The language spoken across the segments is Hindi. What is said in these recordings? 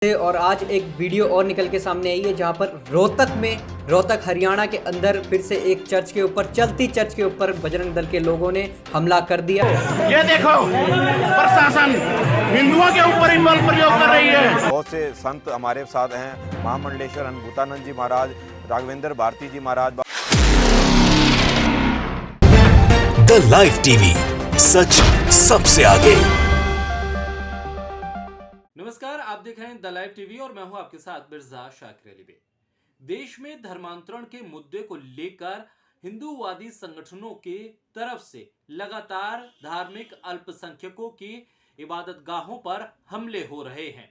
और आज एक वीडियो और निकल के सामने आई है जहां पर रोहतक हरियाणा के अंदर फिर से एक चर्च के ऊपर चलती चर्च के ऊपर बजरंग दल के लोगों ने हमला कर दिया। ये देखो प्रशासन हिंदुओं के ऊपर ही बल प्रयोग कर रही है। बहुत से संत हमारे साथ हैं, महामंडलेश्वर अनभूतानंद जी महाराज, राघवेंद्र भारती जी महाराज। द लाइव टीवी, सच सबसे आगे। नमस्कार, आप देख रहे हैं द लाइव टीवी और मैं हूं आपके साथ मिर्जा शाकिर अली बेग। देश में धर्मांतरण के मुद्दे को लेकर हिंदूवादी संगठनों की तरफ से लगातार धार्मिक अल्पसंख्यकों की इबादतगाहों पर हमले हो रहे हैं।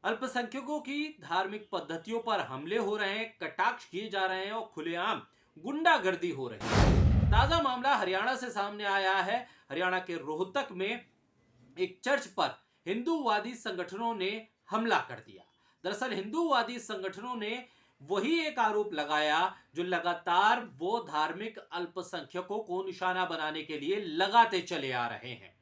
अल्पसंख्यकों की धार्मिक पद्धतियों पर हमले हो रहे हैं, कटाक्ष किए जा रहे हैं और खुलेआम गुंडागर्दी हो रही है। ताजा मामला हरियाणा से सामने आया है। हरियाणा के रोहतक में एक चर्च पर हिंदूवादी संगठनों ने हमला कर दिया। दरअसल हिंदूवादी संगठनों ने वही एक आरोप लगाया जो लगातार वो धार्मिक अल्पसंख्यकों को निशाना बनाने के लिए लगाते चले आ रहे हैं।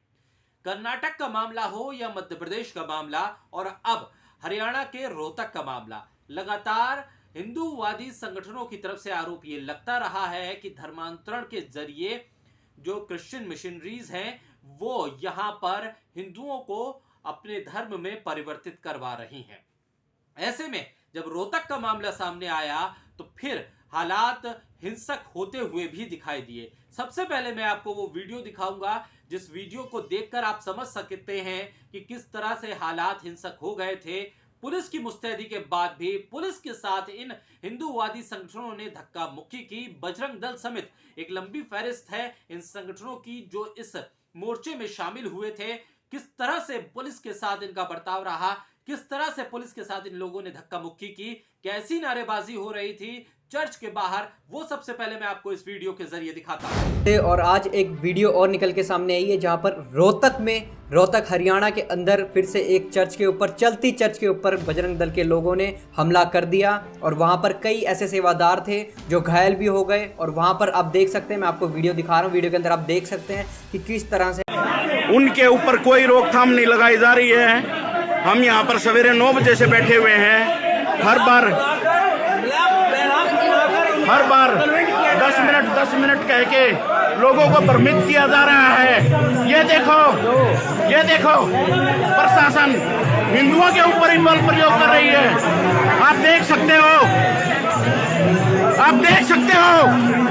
कर्नाटक का मामला हो या मध्य प्रदेश का मामला और अब हरियाणा के रोहतक का मामला, लगातार हिंदूवादी संगठनों की तरफ से आरोप ये लगता रहा है कि धर्मांतरण के जरिए जो क्रिश्चियन मिशनरीज हैं वो यहां पर हिंदुओं को अपने धर्म में परिवर्तित करवा रही हैं। ऐसे में जब रोहतक का मामला सामने आया तो फिर हालात हिंसक होते हुए भी दिखाई दिए। सबसे पहले मैं आपको वो वीडियो दिखाऊंगा जिस वीडियो को देखकर आप समझ सकते हैं कि किस तरह से हालात हिंसक हो गए थे। पुलिस की मुस्तैदी के बाद भी पुलिस के साथ इन हिंदूवादी संगठनों ने धक्का मुक्की की। बजरंग दल समेत एक लंबी फहरिस्त है इन संगठनों की जो इस मोर्चे में शामिल हुए थे। किस तरह से पुलिस के साथ इनका बर्ताव रहा, किस तरह से पुलिस के साथ इन लोगों ने धक्का मुक्की की, कैसी नारेबाजी हो रही थी चर्च के बाहर, वो सबसे पहले मैं आपको इस वीडियो के जरिए दिखाता हूं। और आज एक वीडियो और निकल के सामने आई है जहां पर रोहतक हरियाणा के अंदर फिर से एक चर्च के ऊपर चलती चर्च के ऊपर बजरंग दल के लोगों ने हमला कर दिया और वहां पर कई ऐसे सेवादार थे जो घायल भी हो गए। और वहां पर आप देख सकते हैं, मैं आपको वीडियो दिखा रहा हूं, वीडियो के अंदर आप देख सकते हैं कि किस तरह से उनके ऊपर कोई रोकथाम नहीं लगाई जा रही है। हम यहाँ पर सवेरे 9 बजे से बैठे हुए हैं। हर बार 10 मिनट कह के लोगों को भ्रमित किया जा रहा है। ये देखो प्रशासन हिंदुओं के ऊपर ही बल प्रयोग कर रही है। आप देख सकते हो।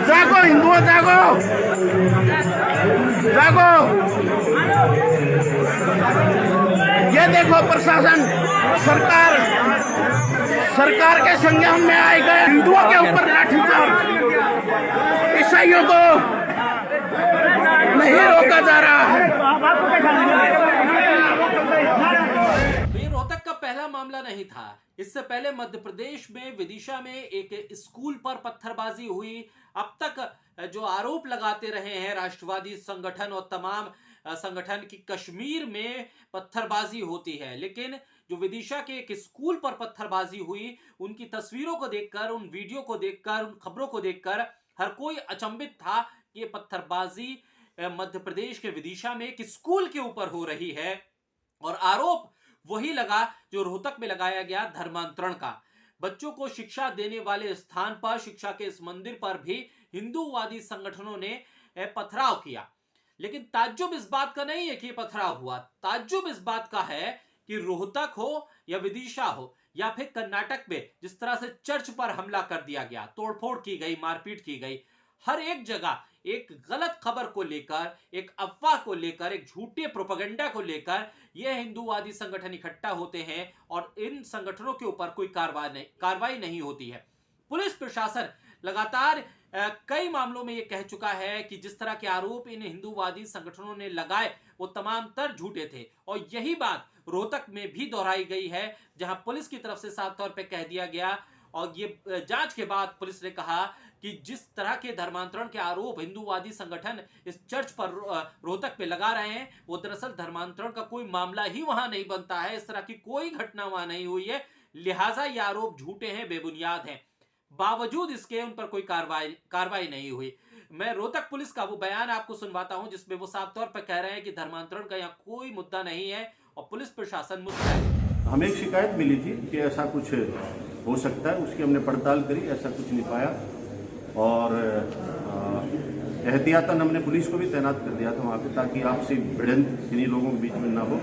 जागो हिंदुओं, जागो। ये देखो प्रशासन, सरकार के संज्ञान में आए गए हिंदुओं के ऊपर लाठीचार्ज, ईसाइयों को नहीं रोका जा रहा है। ये रोहतक का पहला मामला नहीं था। इससे पहले मध्य प्रदेश में विदिशा में एक स्कूल पर पत्थरबाजी हुई। अब तक जो आरोप लगाते रहे हैं राष्ट्रवादी संगठन और तमाम संगठन की कश्मीर में पत्थरबाजी होती है, लेकिन जो विदिशा के एक स्कूल पर पत्थरबाजी हुई, उनकी तस्वीरों को देखकर, उन वीडियो को देखकर, उन खबरों को देखकर हर कोई अचंभित था कि ये पत्थरबाजी मध्य प्रदेश के विदिशा में एक स्कूल के ऊपर हो रही है। और आरोप वही लगा जो रोहतक में लगाया गया धर्मांतरण का। बच्चों को शिक्षा देने वाले स्थान पर, शिक्षा के इस मंदिर पर भी हिंदूवादी संगठनों ने पथराव किया। लेकिन ताज्जुब इस बात का नहीं है कि पथराव हुआ, ताज्जुब इस बात का है कि रोहतक हो या विदिशा हो या फिर कर्नाटक में जिस तरह से चर्च पर हमला कर दिया गया, तोड़फोड़ की गई, मारपीट की गई, हर एक जगह एक गलत खबर को लेकर, एक अफवाह को लेकर, एक झूठे प्रोपेगेंडा को लेकर यह हिंदूवादी संगठन इकट्ठा होते हैं और इन संगठनों के ऊपर कोई कार्रवाई नहीं होती है। पुलिस प्रशासन लगातार कई मामलों में यह कह चुका है कि जिस तरह के आरोप इन हिंदूवादी संगठनों ने लगाए वो तमाम तर झूठे थे। और यही बात रोहतक में भी दोहराई गई है, जहां पुलिस की तरफ से साफ तौर पे कह दिया गया और ये जांच के बाद पुलिस ने कहा कि जिस तरह के धर्मांतरण के आरोप हिंदूवादी संगठन इस चर्च पर रोहतक पे लगा रहे हैं वो दरअसल धर्मांतरण का कोई मामला ही वहां नहीं बनता है। इस तरह की कोई घटना वहां नहीं हुई है, लिहाजा ये आरोप झूठे हैं, बेबुनियाद हैं। बावजूद इसके उन पर कोई कार्रवाई नहीं हुई। मैं रोहतक पुलिस का वो बयान आपको सुनवाता हूं जिसमें वो साफ तौर पर कह रहे हैं कि धर्मांतरण का यहाँ कोई मुद्दा नहीं है और पुलिस प्रशासन मुस्तैद है। हमें एक शिकायत मिली थी कि ऐसा कुछ हो सकता है, उसकी हमने पड़ताल करी, ऐसा कुछ नहीं पाया और एहतियातन हमने पुलिस को भी तैनात कर दिया था वहाँ पे, ताकि आपसी भिड़ंत इन्हीं लोगों के बीच में ना हो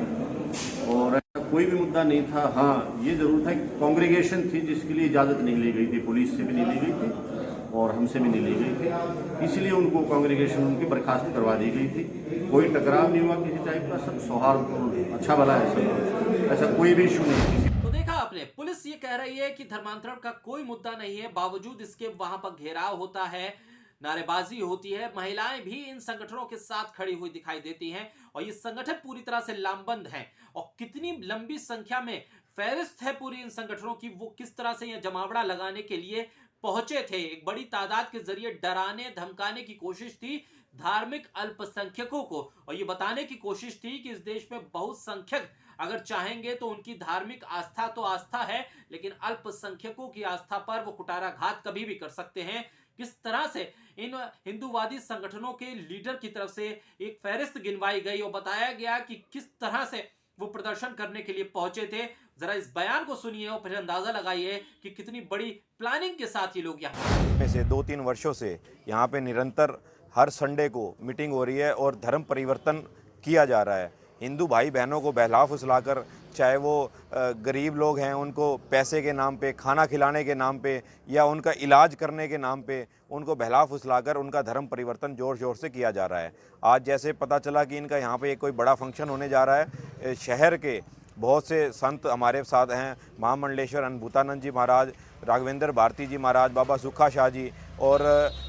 और ऐसा कोई भी मुद्दा नहीं था। हाँ, ये ज़रूर था कि कांग्रेगेशन थी जिसके लिए इजाज़त नहीं ली गई थी, पुलिस से भी नहीं ली गई थी और हमसे भी नहीं ली गई थी, इसलिए उनको कांग्रेगेशन उनकी बर्खास्त करवा दी गई थी। कोई टकराव नहीं हुआ किसी टाइप का, सब सौहार्द अच्छा भला है, सब ऐसा कोई भी इशू नहीं है। तो देखा आपने, पुलिस ये कह रही है कि धर्मांतरण का कोई मुद्दा नहीं है, बावजूद इसके वहां पर घेराव होता है, नारेबाजी होती है, महिलाएं भी इन संगठनों के साथ खड़ी हुई दिखाई देती हैं और ये संगठन पूरी तरह से लामबंद हैं और कितनी लंबी संख्या में फहरिस्त है पूरी इन संगठनों की, वो किस तरह से यह जमावड़ा लगाने के लिए पहुंचे थे। एक बड़ी तादाद के जरिए डराने धमकाने की कोशिश थी धार्मिक अल्पसंख्यकों को और ये बताने की कोशिश थी कि इस देश में बहुसंख्यक अगर चाहेंगे तो उनकी धार्मिक आस्था तो आस्था है, लेकिन अल्पसंख्यकों की आस्था पर वो कुटाराघात कभी भी कर सकते हैं। किस तरह से इन हिंदूवादी संगठनों के लीडर की तरफ से एक फहरिस्त गिनवाई गई और बताया गया कि किस तरह से वो प्रदर्शन करने के लिए पहुंचे थे। जरा इस बयान को सुनिए और फिर अंदाजा लगाइए कि कितनी बड़ी प्लानिंग के साथ ये लोग यहाँ में से 2-3 वर्षों से यहाँ पे निरंतर हर संडे को मीटिंग हो रही है और धर्म परिवर्तन किया जा रहा है। हिंदू भाई बहनों को बहला फुसलाकर, चाहे वो गरीब लोग हैं उनको पैसे के नाम पे, खाना खिलाने के नाम पे या उनका इलाज करने के नाम पे उनको बहला फुसलाकर उनका धर्म परिवर्तन ज़ोर ज़ोर से किया जा रहा है। आज जैसे पता चला कि इनका यहाँ पे कोई बड़ा फंक्शन होने जा रहा है, शहर के बहुत से संत हमारे साथ हैं, महामंडलेश्वर अनंभूतानंद जी महाराज, राघवेंद्र भारती जी महाराज, बाबा सुखा शाह जी और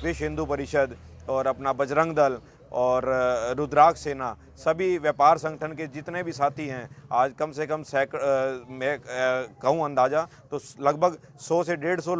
विश्व हिंदू परिषद और अपना बजरंग दल और रुद्राक्ष सेना, सभी व्यापार संगठन के जितने भी साथी हैं, आज कम से कम मैं कहूँ अंदाज़ा तो लगभग 100 से 150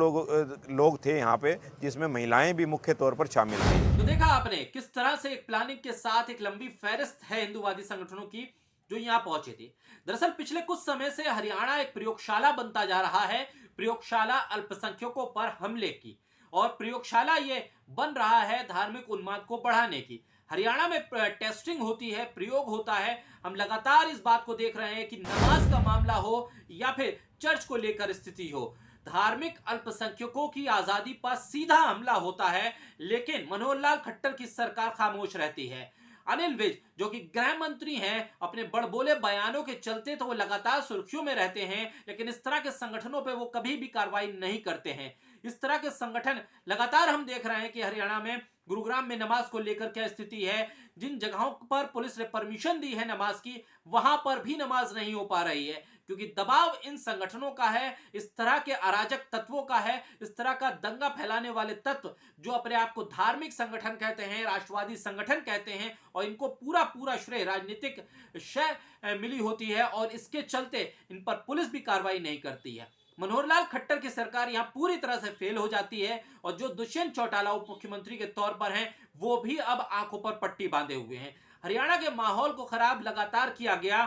लोग थे यहाँ पे, जिसमें महिलाएं भी मुख्य तौर पर शामिल थी। तो देखा आपने किस तरह से एक प्लानिंग के साथ एक लंबी फहरिस्त है हिंदूवादी संगठनों की जो यहाँ पहुंचे थे। दरअसल पिछले कुछ समय से हरियाणा एक प्रयोगशाला बनता जा रहा है, प्रयोगशाला अल्पसंख्यकों पर हमले की, और प्रयोगशाला ये बन रहा है धार्मिक उन्माद को बढ़ाने की। हरियाणा में टेस्टिंग होती है, प्रयोग होता है। हम लगातार इस बात को देख रहे हैं कि नमाज का मामला हो या फिर चर्च को लेकर स्थिति हो, धार्मिक अल्पसंख्यकों की आजादी पर सीधा हमला होता है, लेकिन मनोहर लाल खट्टर की सरकार खामोश रहती है। अनिल विज जो कि गृह मंत्री हैं, अपने बड़बोले बयानों के चलते तो वो लगातार सुर्खियों में रहते हैं, लेकिन इस तरह के संगठनों पे वो कभी भी कार्रवाई नहीं करते हैं। इस तरह के संगठन लगातार हम देख रहे हैं कि हरियाणा में गुरुग्राम में नमाज को लेकर क्या स्थिति है, जिन जगहों पर पुलिस ने परमिशन दी है नमाज की, वहां पर भी नमाज नहीं हो पा रही है, क्योंकि दबाव इन संगठनों का है, इस तरह के अराजक तत्वों का है, इस तरह का दंगा फैलाने वाले तत्व जो अपने आप को धार्मिक संगठन कहते हैं, राष्ट्रवादी संगठन कहते हैं, और इनको पूरा पूरा श्रेय राजनीतिक श्रेय मिली होती है, और इसके चलते इन पर पुलिस भी कार्रवाई नहीं करती है। मनोहर लाल खट्टर की सरकार यहां पूरी तरह से फेल हो जाती है, और जो दुष्यंत चौटाला उप मुख्यमंत्री के तौर पर हैं, वो भी अब आंखों पर पट्टी बांधे हुए हैं। हरियाणा के माहौल को खराब लगातार किया गया,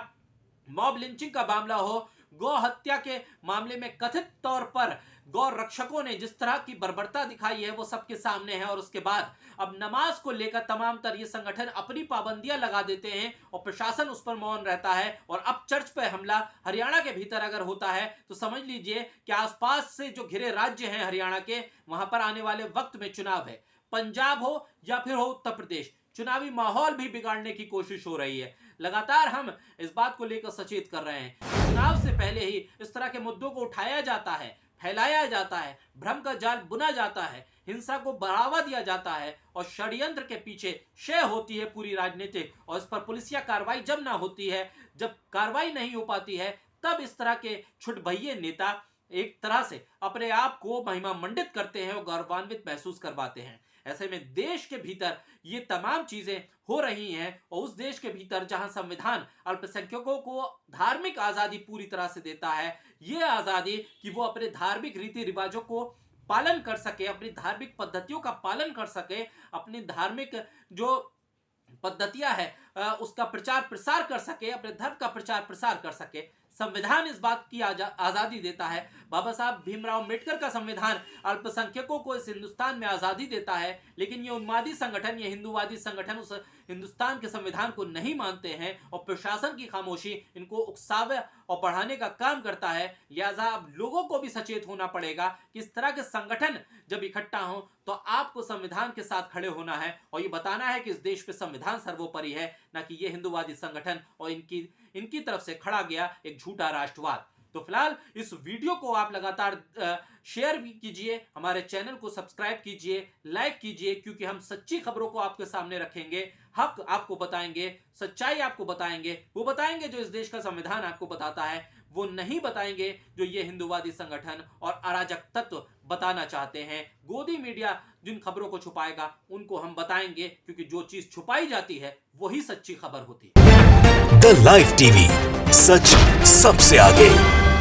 मॉब लिंचिंग का मामला हो, गौ हत्या के मामले में कथित तौर पर गौ रक्षकों ने जिस तरह की बर्बरता दिखाई है वो सबके सामने है, और उसके बाद अब नमाज को लेकर तमाम तर ये संगठन अपनी पाबंदियां लगा देते हैं और प्रशासन उस पर मौन रहता है। और अब चर्च पर हमला हरियाणा के भीतर अगर होता है तो समझ लीजिए कि आसपास से जो घिरे राज्य हैं हरियाणा के, वहां पर आने वाले वक्त में चुनाव है, पंजाब हो या फिर हो उत्तर प्रदेश, चुनावी माहौल भी बिगाड़ने की कोशिश हो रही है। लगातार हम इस बात को लेकर सचेत कर रहे हैं, चुनाव से पहले ही इस तरह के मुद्दों को उठाया जाता है, फैलाया जाता है, भ्रम का जाल बुना जाता है, हिंसा को बढ़ावा दिया जाता है, और षड्यंत्र के पीछे शय होती है पूरी राजनीतिक, और इस पर पुलिसिया कार्रवाई जब ना होती है, जब कार्रवाई नहीं हो पाती है, तब इस तरह के छुटभइये नेता एक तरह से अपने आप को महिमा मंडित करते हैं और गौरवान्वित महसूस करवाते हैं। ऐसे में देश के भीतर ये तमाम चीजें हो रही हैं, और उस देश के भीतर जहां संविधान अल्पसंख्यकों को धार्मिक आजादी पूरी तरह से देता है, ये आजादी कि वो अपने धार्मिक रीति रिवाजों को पालन कर सके, अपनी धार्मिक पद्धतियों का पालन कर सके, अपनी धार्मिक जो पद्धतियां है उसका प्रचार प्रसार कर सके, अपने धर्म का प्रचार प्रसार कर सके। संविधान इस बात की आजादी देता है। बाबा साहब भीमराव अम्बेडकर का संविधान अल्पसंख्यकों को इस हिंदुस्तान में आजादी देता है, लेकिन ये उन्मादी संगठन, ये हिंदूवादी संगठन उस हिंदुस्तान के संविधान को नहीं मानते हैं और प्रशासन की खामोशी इनको उकसावे और बढ़ाने का काम करता है। लिहाजा अब लोगों को भी सचेत होना पड़ेगा कि इस तरह के संगठन जब इकट्ठा हो तो आपको संविधान के साथ खड़े होना है और ये बताना है कि इस देश पे संविधान सर्वोपरि है, ना कि ये हिंदूवादी संगठन और इनकी तरफ से खड़ा गया एक झूठा राष्ट्रवाद। तो फिलहाल इस वीडियो को आप लगातार शेयर भी कीजिए, हमारे चैनल को सब्सक्राइब कीजिए, लाइक कीजिए, क्योंकि हम सच्ची खबरों को आपके सामने रखेंगे, हक आपको बताएंगे, सच्चाई आपको बताएंगे, वो बताएंगे जो इस देश का संविधान आपको बताता है, वो नहीं बताएंगे जो ये हिंदूवादी संगठन और अराजक तत्व बताना चाहते हैं। गोदी मीडिया जिन खबरों को छुपाएगा उनको हम बताएंगे, क्योंकि जो चीज छुपाई जाती है वही सच्ची खबर होती है। द लाइव टीवी, सच सबसे आगे।